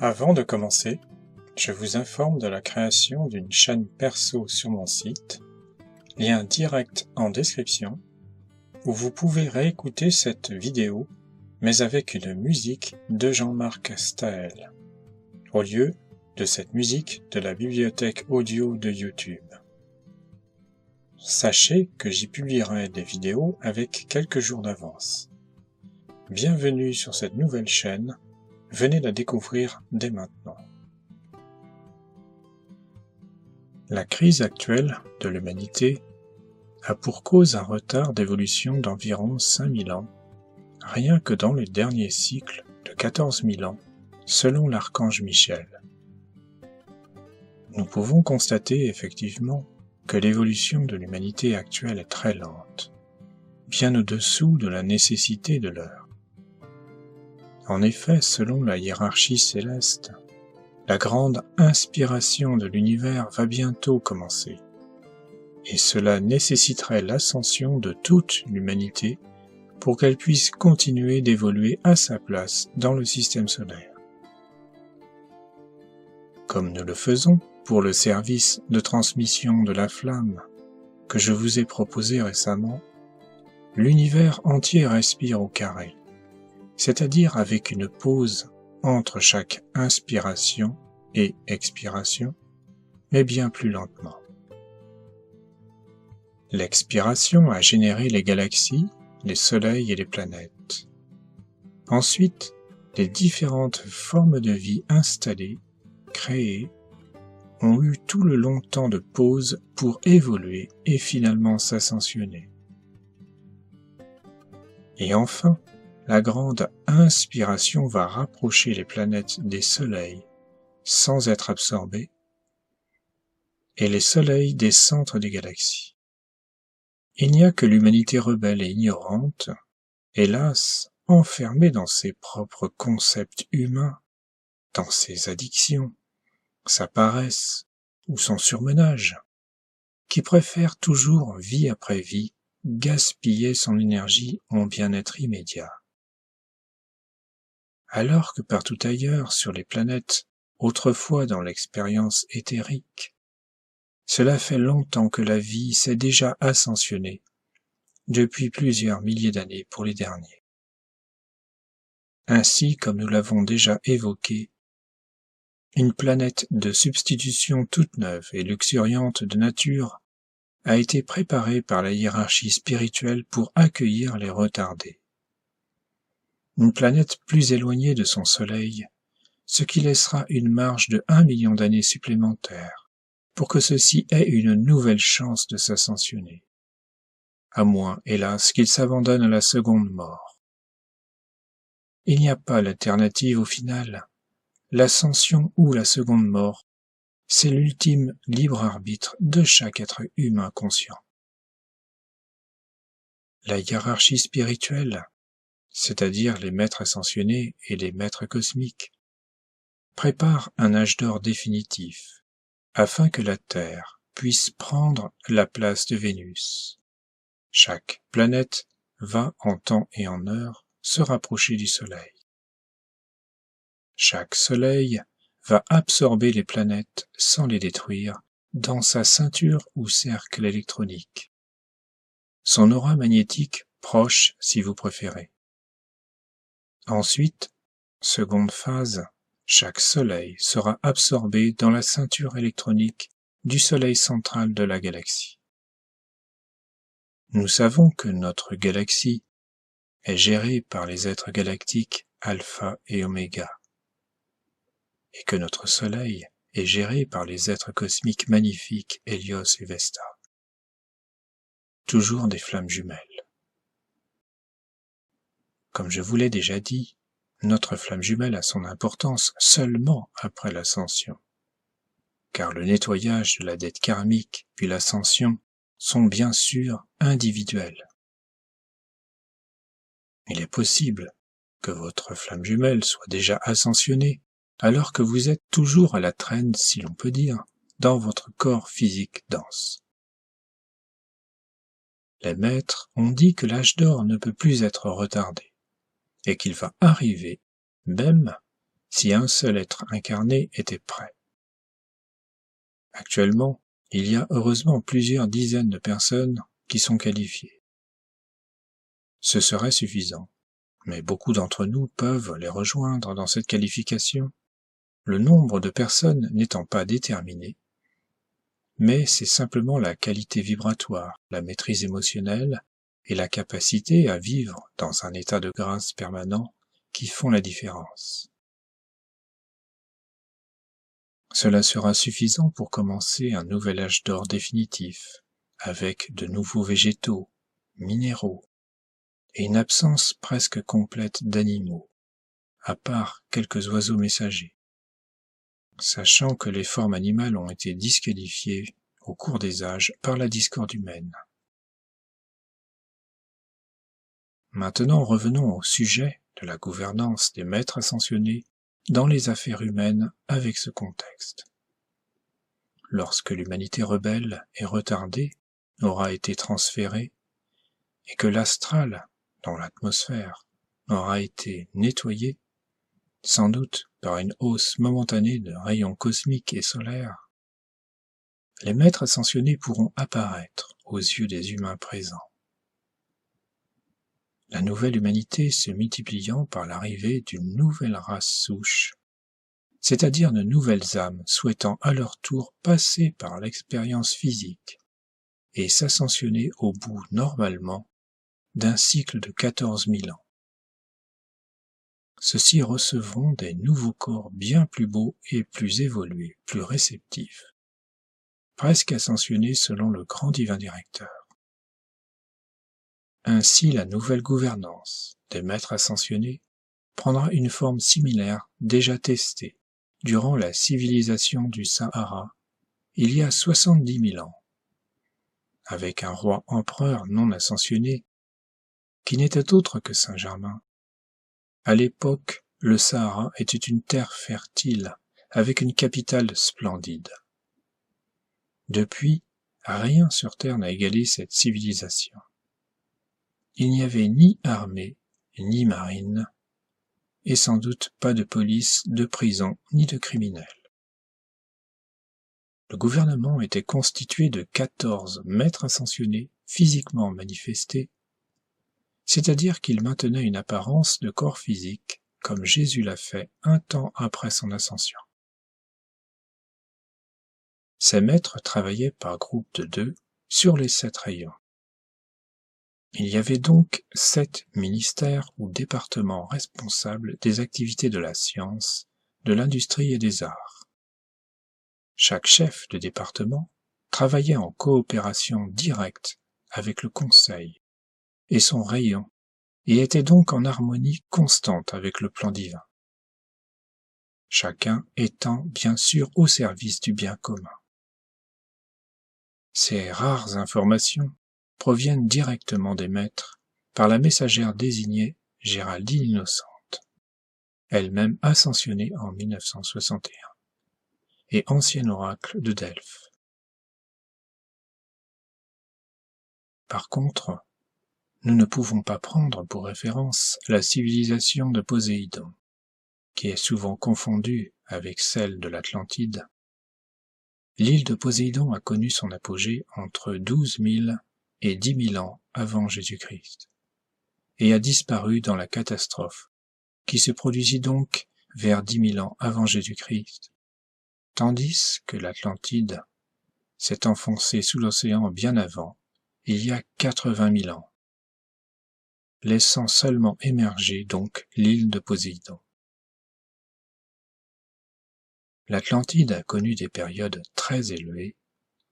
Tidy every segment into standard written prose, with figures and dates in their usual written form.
Avant de commencer, je vous informe de la création d'une chaîne perso sur mon site, lien direct en description, où vous pouvez réécouter cette vidéo, mais avec une musique de Jean-Marc Staël, au lieu de cette musique de la bibliothèque audio de YouTube. Sachez que j'y publierai des vidéos avec quelques jours d'avance. Bienvenue sur cette nouvelle chaîne, venez la découvrir dès maintenant. La crise actuelle de l'humanité a pour cause un retard d'évolution d'environ 5000 ans, rien que dans le dernier cycle de 14 000 ans, selon l'archange Michel. Nous pouvons constater effectivement que l'évolution de l'humanité actuelle est très lente, bien au-dessous de la nécessité de l'heure. En effet, selon la hiérarchie céleste, la grande inspiration de l'univers va bientôt commencer, et cela nécessiterait l'ascension de toute l'humanité pour qu'elle puisse continuer d'évoluer à sa place dans le système solaire. Comme nous le faisons pour le service de transmission de la flamme que je vous ai proposé récemment, l'univers entier respire au carré, c'est-à-dire avec une pause entre chaque inspiration et expiration, mais bien plus lentement. L'expiration a généré les galaxies, les soleils et les planètes. Ensuite, les différentes formes de vie installées, créées, ont eu tout le long temps de pause pour évoluer et finalement s'ascensionner. Et enfin, la grande inspiration va rapprocher les planètes des soleils sans être absorbées, et les soleils des centres des galaxies. Il n'y a que l'humanité rebelle et ignorante, hélas, enfermée dans ses propres concepts humains, dans ses addictions, sa paresse ou son surmenage, qui préfère toujours, vie après vie, gaspiller son énergie en bien-être immédiat. Alors que partout ailleurs, sur les planètes, autrefois dans l'expérience éthérique, cela fait longtemps que la vie s'est déjà ascensionnée, depuis plusieurs milliers d'années pour les derniers. Ainsi, comme nous l'avons déjà évoqué, une planète de substitution toute neuve et luxuriante de nature a été préparée par la hiérarchie spirituelle pour accueillir les retardés. Une planète plus éloignée de son soleil, ce qui laissera une marge de 1 million d'années supplémentaires pour que ceci ait une nouvelle chance de s'ascensionner. À moins, hélas, qu'il s'abandonne à la seconde mort. Il n'y a pas d'alternative au final. L'ascension ou la seconde mort, c'est l'ultime libre arbitre de chaque être humain conscient. La hiérarchie spirituelle, c'est-à-dire les maîtres ascensionnés et les maîtres cosmiques, prépare un âge d'or définitif, afin que la Terre puisse prendre la place de Vénus. Chaque planète va en temps et en heure se rapprocher du Soleil. Chaque Soleil va absorber les planètes sans les détruire dans sa ceinture ou cercle électronique. Son aura magnétique proche si vous préférez. Ensuite, seconde phase, chaque Soleil sera absorbé dans la ceinture électronique du Soleil central de la galaxie. Nous savons que notre galaxie est gérée par les êtres galactiques Alpha et Oméga, et que notre Soleil est géré par les êtres cosmiques magnifiques Hélios et Vesta. Toujours des flammes jumelles. Comme je vous l'ai déjà dit, notre flamme jumelle a son importance seulement après l'ascension, car le nettoyage de la dette karmique puis l'ascension sont bien sûr individuels. Il est possible que votre flamme jumelle soit déjà ascensionnée alors que vous êtes toujours à la traîne, si l'on peut dire, dans votre corps physique dense. Les maîtres ont dit que l'âge d'or ne peut plus être retardé, et qu'il va arriver, même si un seul être incarné était prêt. Actuellement, il y a heureusement plusieurs dizaines de personnes qui sont qualifiées. Ce serait suffisant, mais beaucoup d'entre nous peuvent les rejoindre dans cette qualification, le nombre de personnes n'étant pas déterminé, mais c'est simplement la qualité vibratoire, la maîtrise émotionnelle et la capacité à vivre dans un état de grâce permanent qui font la différence. Cela sera suffisant pour commencer un nouvel âge d'or définitif, avec de nouveaux végétaux, minéraux, et une absence presque complète d'animaux, à part quelques oiseaux messagers. Sachant que les formes animales ont été disqualifiées au cours des âges par la discorde humaine. Maintenant revenons au sujet de la gouvernance des maîtres ascensionnés dans les affaires humaines avec ce contexte. Lorsque l'humanité rebelle et retardée aura été transférée et que l'astral, dans l'atmosphère, aura été nettoyé, sans doute par une hausse momentanée de rayons cosmiques et solaires, les maîtres ascensionnés pourront apparaître aux yeux des humains présents. La nouvelle humanité se multipliant par l'arrivée d'une nouvelle race souche, c'est-à-dire de nouvelles âmes souhaitant à leur tour passer par l'expérience physique et s'ascensionner au bout normalement d'un cycle de 14 000 ans. Ceux-ci recevront des nouveaux corps bien plus beaux et plus évolués, plus réceptifs, presque ascensionnés selon le grand divin directeur. Ainsi la nouvelle gouvernance des maîtres ascensionnés prendra une forme similaire déjà testée durant la civilisation du Sahara il y a 70 000 ans, avec un roi empereur non ascensionné qui n'était autre que Saint-Germain. À l'époque, le Sahara était une terre fertile avec une capitale splendide. Depuis, rien sur terre n'a égalé cette civilisation. Il n'y avait ni armée, ni marine, et sans doute pas de police, de prison, ni de criminels. Le gouvernement était constitué de 14 maîtres ascensionnés physiquement manifestés, c'est-à-dire qu'ils maintenaient une apparence de corps physique, comme Jésus l'a fait un temps après son ascension. Ces maîtres travaillaient par groupes de 2 sur les 7 rayons. Il y avait donc 7 ministères ou départements responsables des activités de la science, de l'industrie et des arts. Chaque chef de département travaillait en coopération directe avec le conseil et son rayon et était donc en harmonie constante avec le plan divin. Chacun étant bien sûr au service du bien commun. Ces rares informations proviennent directement des maîtres par la messagère désignée Géraldine Innocente, elle-même ascensionnée en 1961, et ancien oracle de Delphes. Par contre, nous ne pouvons pas prendre pour référence la civilisation de Poséidon, qui est souvent confondue avec celle de l'Atlantide. L'île de Poséidon a connu son apogée entre 12 000 et 10 000 ans avant Jésus-Christ, et a disparu dans la catastrophe, qui se produisit donc vers 10 000 ans avant Jésus-Christ, tandis que l'Atlantide s'est enfoncée sous l'océan bien avant, il y a 80 000 ans, laissant seulement émerger donc l'île de Poséidon. L'Atlantide a connu des périodes très élevées,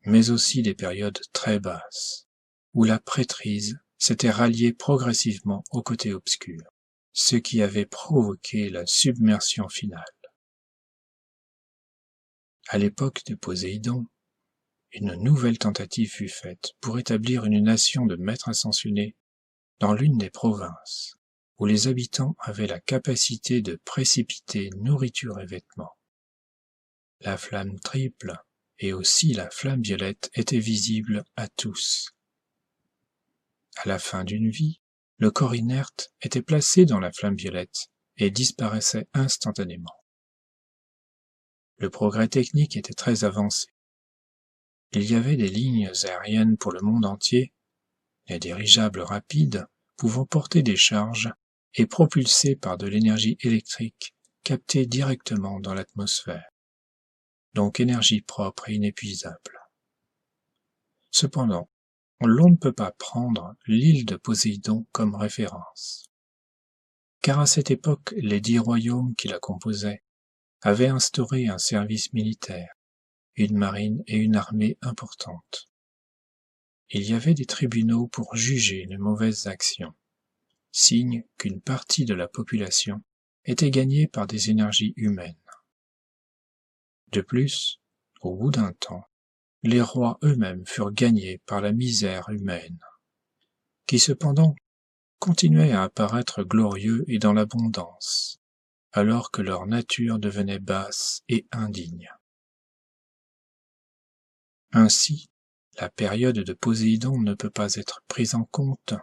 mais aussi des périodes très basses, où la prêtrise s'était ralliée progressivement au côté obscur, ce qui avait provoqué la submersion finale. À l'époque de Poséidon, une nouvelle tentative fut faite pour établir une nation de maîtres ascensionnés dans l'une des provinces, où les habitants avaient la capacité de précipiter nourriture et vêtements. La flamme triple et aussi la flamme violette étaient visibles à tous. À la fin d'une vie, le corps inerte était placé dans la flamme violette et disparaissait instantanément. Le progrès technique était très avancé. Il y avait des lignes aériennes pour le monde entier, des dirigeables rapides pouvant porter des charges et propulsés par de l'énergie électrique captée directement dans l'atmosphère, donc énergie propre et inépuisable. Cependant, l'on ne peut pas prendre l'île de Poséidon comme référence, car à cette époque les 10 royaumes qui la composaient avaient instauré un service militaire, une marine et une armée importantes. Il y avait des tribunaux pour juger les mauvaises actions, signe qu'une partie de la population était gagnée par des énergies humaines. De plus, au bout d'un temps, les rois eux-mêmes furent gagnés par la misère humaine, qui cependant continuait à apparaître glorieux et dans l'abondance, alors que leur nature devenait basse et indigne. Ainsi, la période de Poséidon ne peut pas être prise en compte,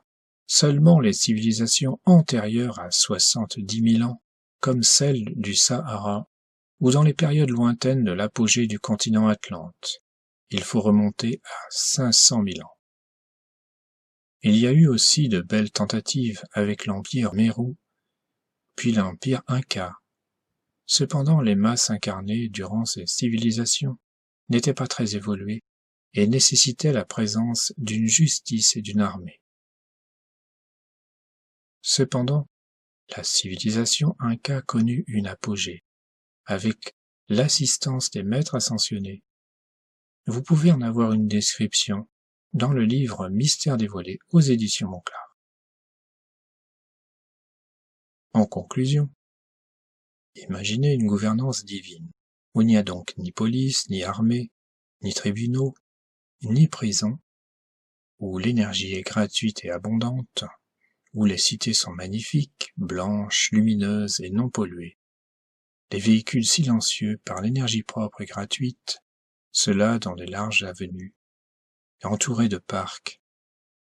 seulement les civilisations antérieures à 70 000 ans, comme celle du Sahara, ou dans les périodes lointaines de l'apogée du continent Atlante. Il faut remonter à 500 000 ans. Il y a eu aussi de belles tentatives avec l'empire Mérou, puis l'empire Inca. Cependant, les masses incarnées durant ces civilisations n'étaient pas très évoluées et nécessitaient la présence d'une justice et d'une armée. Cependant, la civilisation Inca connut une apogée, avec l'assistance des maîtres ascensionnés. Vous pouvez en avoir une description dans le livre Mystères dévoilés aux éditions Monclar. En conclusion, imaginez une gouvernance divine, où il n'y a donc ni police, ni armée, ni tribunaux, ni prison, où l'énergie est gratuite et abondante, où les cités sont magnifiques, blanches, lumineuses et non polluées, des véhicules silencieux par l'énergie propre et gratuite, cela dans de larges avenues, entourés de parcs,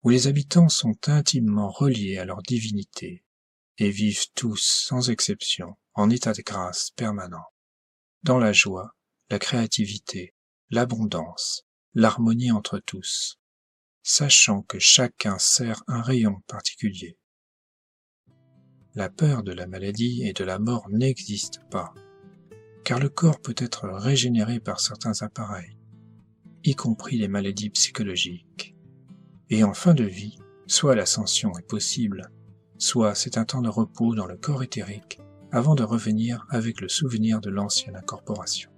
où les habitants sont intimement reliés à leur divinité et vivent tous, sans exception, en état de grâce permanent, dans la joie, la créativité, l'abondance, l'harmonie entre tous, sachant que chacun sert un rayon particulier. La peur de la maladie et de la mort n'existe pas, car le corps peut être régénéré par certains appareils, y compris les maladies psychologiques. Et en fin de vie, soit l'ascension est possible, soit c'est un temps de repos dans le corps éthérique avant de revenir avec le souvenir de l'ancienne incorporation.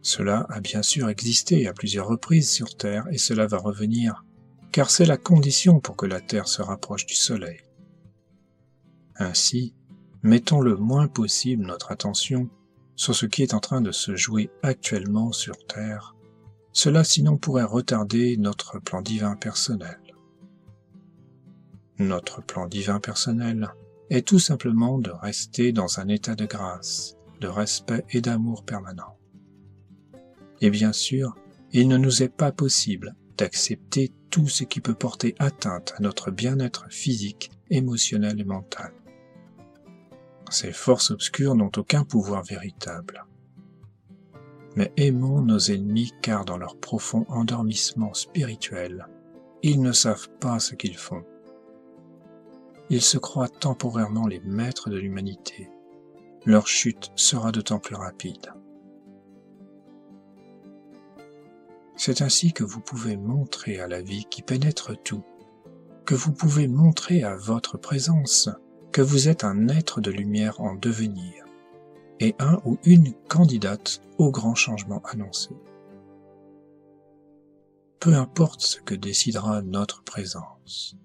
Cela a bien sûr existé à plusieurs reprises sur Terre et cela va revenir, car c'est la condition pour que la Terre se rapproche du Soleil. Ainsi, mettons le moins possible notre attention sur ce qui est en train de se jouer actuellement sur Terre. Cela sinon pourrait retarder notre plan divin personnel. Notre plan divin personnel est tout simplement de rester dans un état de grâce, de respect et d'amour permanent. Et bien sûr, il ne nous est pas possible d'accepter tout ce qui peut porter atteinte à notre bien-être physique, émotionnel et mental. Ces forces obscures n'ont aucun pouvoir véritable. Mais aimons nos ennemis car dans leur profond endormissement spirituel, ils ne savent pas ce qu'ils font. Ils se croient temporairement les maîtres de l'humanité. Leur chute sera d'autant plus rapide. C'est ainsi que vous pouvez montrer à la vie qui pénètre tout, que vous pouvez montrer à votre présence que vous êtes un être de lumière en devenir, et un ou une candidate au grand changement annoncé. Peu importe ce que décidera notre présence,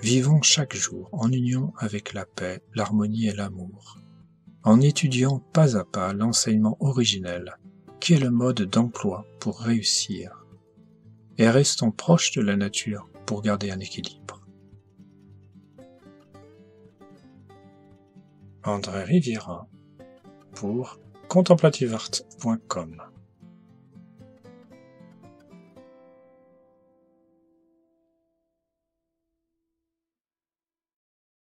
vivons chaque jour en union avec la paix, l'harmonie et l'amour, en étudiant pas à pas l'enseignement originel qui est le mode d'emploi pour réussir, et restons proches de la nature pour garder un équilibre. André Riviera pour contemplativeart.com